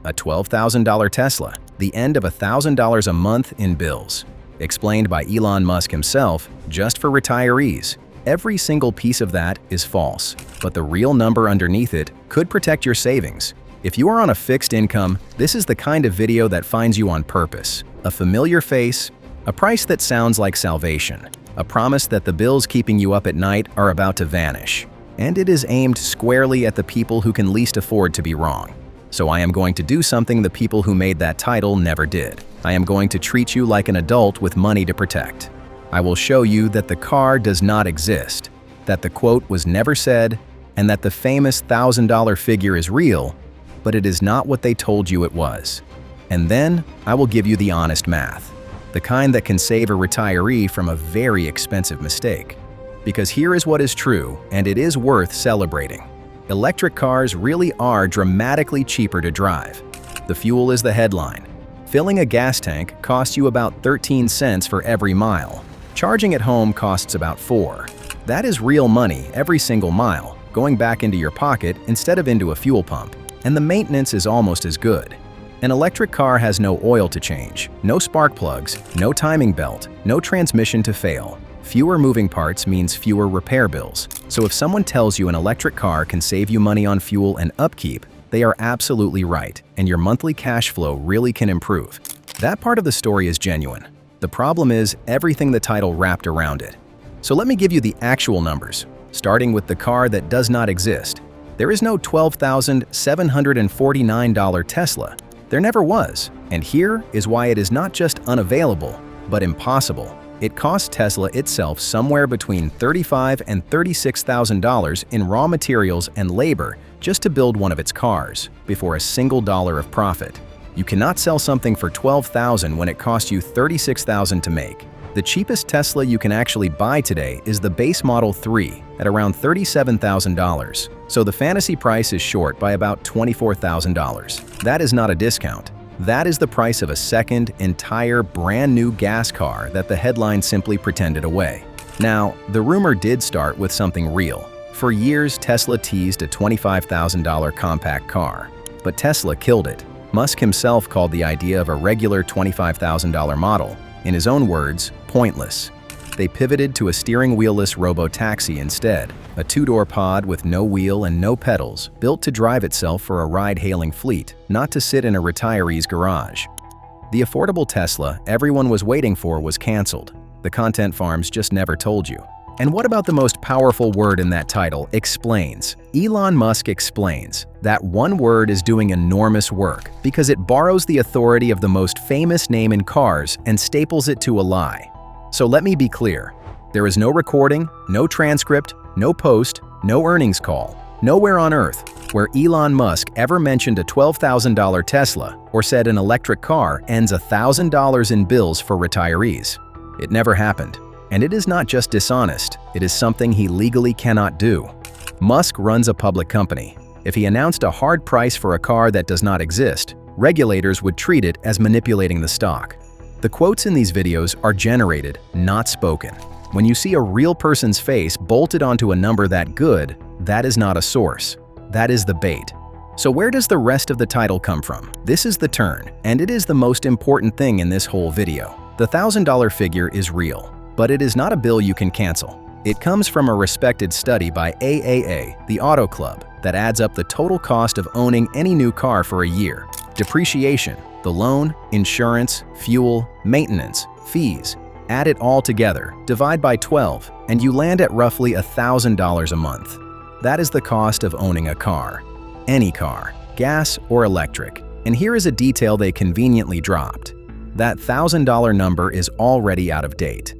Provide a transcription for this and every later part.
A $12,000 Tesla, the end of $1,000 a month in bills. Explained by Elon Musk himself, just for retirees. Every single piece of that is false, but the real number underneath it could protect your savings. If you are on a fixed income, this is the kind of video that finds you on purpose. A familiar face, a price that sounds like salvation, a promise that the bills keeping you up at night are about to vanish. And it is aimed squarely at the people who can least afford to be wrong. So I am going to do something the people who made that title never did. I am going to treat you like an adult with money to protect. I will show you that the car does not exist, that the quote was never said, and that the famous $1,000 figure is real, but it is not what they told you it was. And then I will give you the honest math, the kind that can save a retiree from a very expensive mistake. Because here is what is true, and it is worth celebrating. Electric cars really are dramatically cheaper to drive. The fuel is the headline. Filling a gas tank costs you about 13 cents for every mile. Charging at home costs about 4. That is real money every single mile, going back into your pocket instead of into a fuel pump. And the maintenance is almost as good. An electric car has no oil to change, no spark plugs, no timing belt, no transmission to fail. Fewer moving parts means fewer repair bills. So if someone tells you an electric car can save you money on fuel and upkeep, they are absolutely right, and your monthly cash flow really can improve. That part of the story is genuine. The problem is everything the title wrapped around it. So let me give you the actual numbers, starting with the car that does not exist. There is no $12,749 Tesla. There never was, and here is why it is not just unavailable, but impossible. It costs Tesla itself somewhere between $35,000 and $36,000 in raw materials and labor just to build one of its cars, before a single dollar of profit. You cannot sell something for $12,000 when it costs you $36,000 to make. The cheapest Tesla you can actually buy today is the base Model 3 at around $37,000, so the fantasy price is short by about $24,000. That is not a discount. That is the price of a second, entire, brand new gas car that the headline simply pretended away. Now, the rumor did start with something real. For years, Tesla teased a $25,000 compact car, but Tesla killed it. Musk himself called the idea of a regular $25,000 model, in his own words, pointless. They pivoted to a steering wheel-less Robotaxi instead, a two-door pod with no wheel and no pedals, built to drive itself for a ride-hailing fleet, not to sit in a retiree's garage. The affordable Tesla everyone was waiting for was canceled. The content farms just never told you. And what about the most powerful word in that title, explains? Elon Musk explains. That one word is doing enormous work because it borrows the authority of the most famous name in cars and staples it to a lie. So let me be clear. There is no recording, no transcript, no post, no earnings call, nowhere on earth where Elon Musk ever mentioned a $12,000 Tesla or said an electric car ends $1,000 in bills for retirees. It never happened. And it is not just dishonest, it is something he legally cannot do. Musk runs a public company. If he announced a hard price for a car that does not exist, regulators would treat it as manipulating the stock. The quotes in these videos are generated, not spoken. When you see a real person's face bolted onto a number that good, that is not a source. That is the bait. So where does the rest of the title come from? This is the turn, and it is the most important thing in this whole video. The $1,000 figure is real. But it is not a bill you can cancel. It comes from a respected study by AAA, the Auto Club, that adds up the total cost of owning any new car for a year. Depreciation, the loan, insurance, fuel, maintenance, fees. Add it all together, divide by 12, and you land at roughly $1,000 a month. That is the cost of owning a car. Any car, gas or electric. And here is a detail they conveniently dropped. That $1,000 number is already out of date.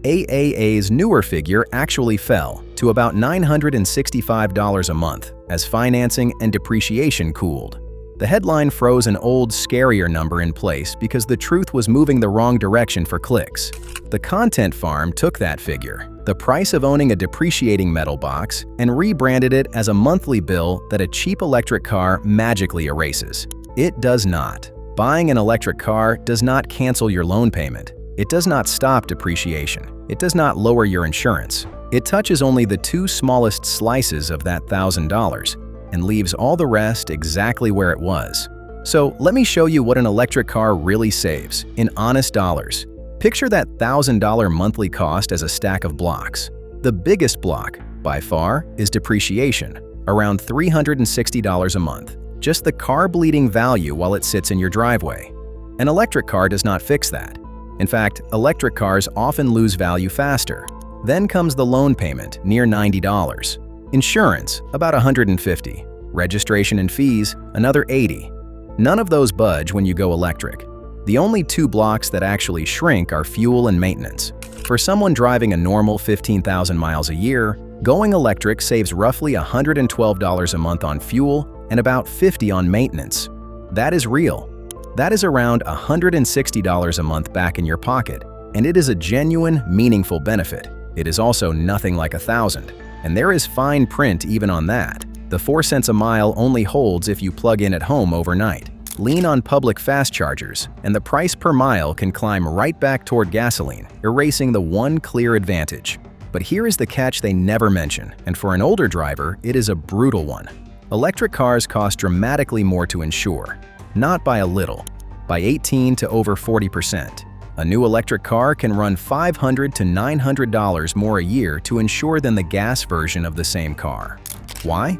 AAA's newer figure actually fell to about $965 a month as financing and depreciation cooled. The headline froze an old, scarier number in place because the truth was moving the wrong direction for clicks. The content farm took that figure, the price of owning a depreciating metal box, and rebranded it as a monthly bill that a cheap electric car magically erases. It does not. Buying an electric car does not cancel your loan payment. It does not stop depreciation. It does not lower your insurance. It touches only the two smallest slices of that $1,000 and leaves all the rest exactly where it was. So let me show you what an electric car really saves, in honest dollars. Picture that $1,000 monthly cost as a stack of blocks. The biggest block, by far, is depreciation, around $360 a month, just the car-bleeding value while it sits in your driveway. An electric car does not fix that. In fact, electric cars often lose value faster. Then comes the loan payment, near $90. Insurance, about $150. Registration and fees, another $80. None of those budge when you go electric. The only two blocks that actually shrink are fuel and maintenance. For someone driving a normal 15,000 miles a year, going electric saves roughly $112 a month on fuel and about $50 on maintenance. That is real. That is around $160 a month back in your pocket, and it is a genuine, meaningful benefit. It is also nothing like $1,000, and there is fine print even on that. The 4 cents a mile only holds if you plug in at home overnight. Lean on public fast chargers, and the price per mile can climb right back toward gasoline, erasing the one clear advantage. But here is the catch they never mention, and for an older driver, it is a brutal one. Electric cars cost dramatically more to insure. Not by a little, by 18 to over 40%. A new electric car can run $500 to $900 more a year to insure than the gas version of the same car. Why?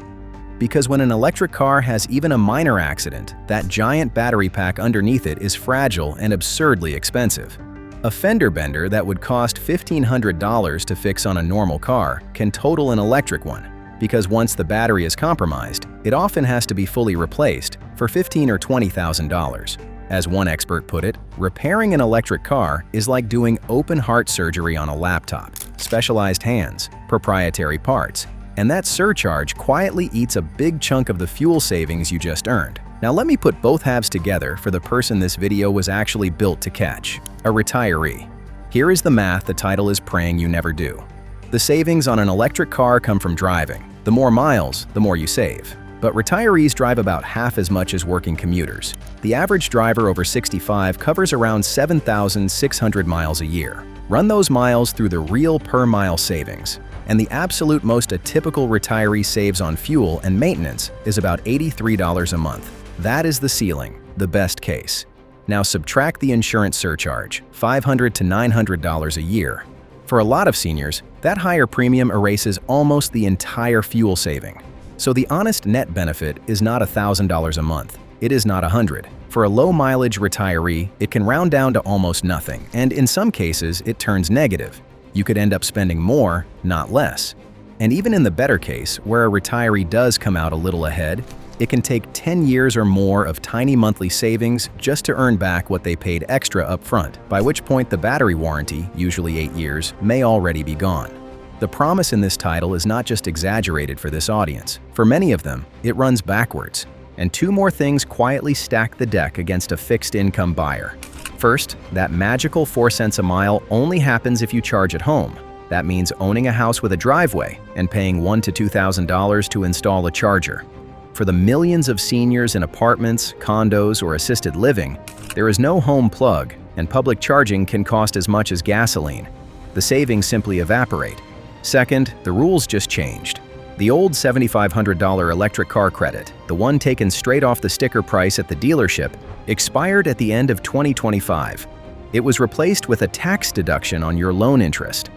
Because when an electric car has even a minor accident, that giant battery pack underneath it is fragile and absurdly expensive. A fender bender that would cost $1,500 to fix on a normal car can total an electric one, because once the battery is compromised, it often has to be fully replaced for $15,000 or $20,000. As one expert put it, repairing an electric car is like doing open-heart surgery on a laptop. Specialized hands, proprietary parts, and that surcharge quietly eats a big chunk of the fuel savings you just earned. Now let me put both halves together for the person this video was actually built to catch, a retiree. Here is the math the title is praying you never do. The savings on an electric car come from driving. The more miles, the more you save. But retirees drive about half as much as working commuters. The average driver over 65 covers around 7,600 miles a year. Run those miles through the real per-mile savings, and the absolute most a typical retiree saves on fuel and maintenance is about $83 a month. That is the ceiling, the best case. Now subtract the insurance surcharge, $500 to $900 a year. For a lot of seniors, that higher premium erases almost the entire fuel saving. So the honest net benefit is not $1,000 a month. It is not $100. For a low-mileage retiree, it can round down to almost nothing, and in some cases, it turns negative. You could end up spending more, not less. And even in the better case, where a retiree does come out a little ahead, it can take 10 years or more of tiny monthly savings just to earn back what they paid extra up front, by which point the battery warranty, usually 8 years, may already be gone. The promise in this title is not just exaggerated for this audience. For many of them, it runs backwards. And two more things quietly stack the deck against a fixed-income buyer. First, that magical 4 cents a mile only happens if you charge at home. That means owning a house with a driveway and paying $1,000 to $2,000 to install a charger. For the millions of seniors in apartments, condos, or assisted living, there is no home plug, and public charging can cost as much as gasoline. The savings simply evaporate. Second, the rules just changed. The old $7,500 electric car credit, the one taken straight off the sticker price at the dealership, expired at the end of 2025. It was replaced with a tax deduction on your loan interest.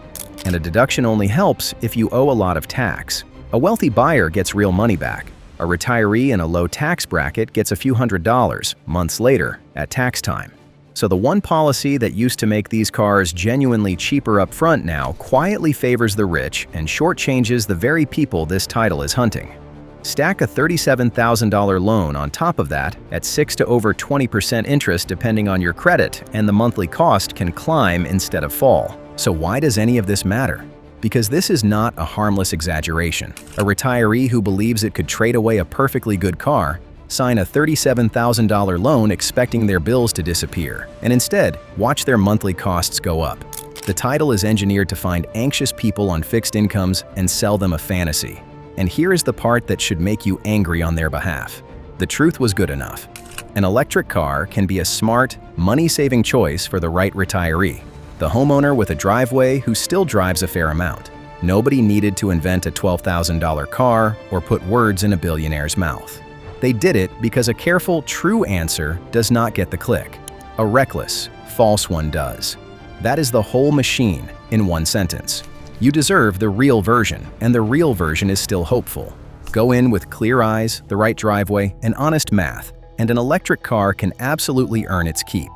And a deduction only helps if you owe a lot of tax. A wealthy buyer gets real money back. A retiree in a low tax bracket gets a few $100s, months later, at tax time. So the one policy that used to make these cars genuinely cheaper up front now quietly favors the rich and shortchanges the very people this title is hunting. Stack a $37,000 loan on top of that at 6 to over 20% interest depending on your credit, and the monthly cost can climb instead of fall. So why does any of this matter? Because this is not a harmless exaggeration. A retiree who believes it could trade away a perfectly good car sign a $37,000 loan expecting their bills to disappear, and instead, watch their monthly costs go up. The title is engineered to find anxious people on fixed incomes and sell them a fantasy. And here is the part that should make you angry on their behalf. The truth was good enough. An electric car can be a smart, money-saving choice for the right retiree, the homeowner with a driveway who still drives a fair amount. Nobody needed to invent a $12,000 car or put words in a billionaire's mouth. They did it because a careful, true answer does not get the click. A reckless, false one does. That is the whole machine in one sentence. You deserve the real version, and the real version is still hopeful. Go in with clear eyes, the right driveway, and honest math, and an electric car can absolutely earn its keep.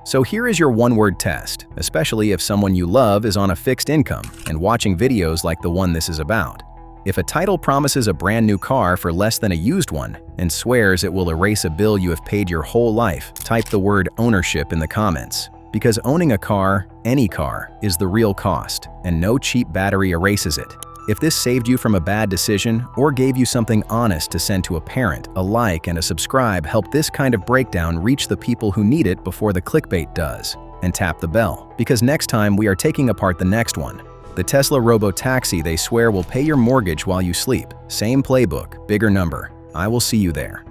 So here is your one-word test, especially if someone you love is on a fixed income and watching videos like the one this is about. If a title promises a brand new car for less than a used one and swears it will erase a bill you have paid your whole life, type the word ownership in the comments. Because owning a car, any car, is the real cost, and no cheap battery erases it. If this saved you from a bad decision or gave you something honest to send to a parent, a like and a subscribe help this kind of breakdown reach the people who need it before the clickbait does. And tap the bell, because next time we are taking apart the next one. The Tesla Robotaxi they swear will pay your mortgage while you sleep. Same playbook, bigger number. I will see you there.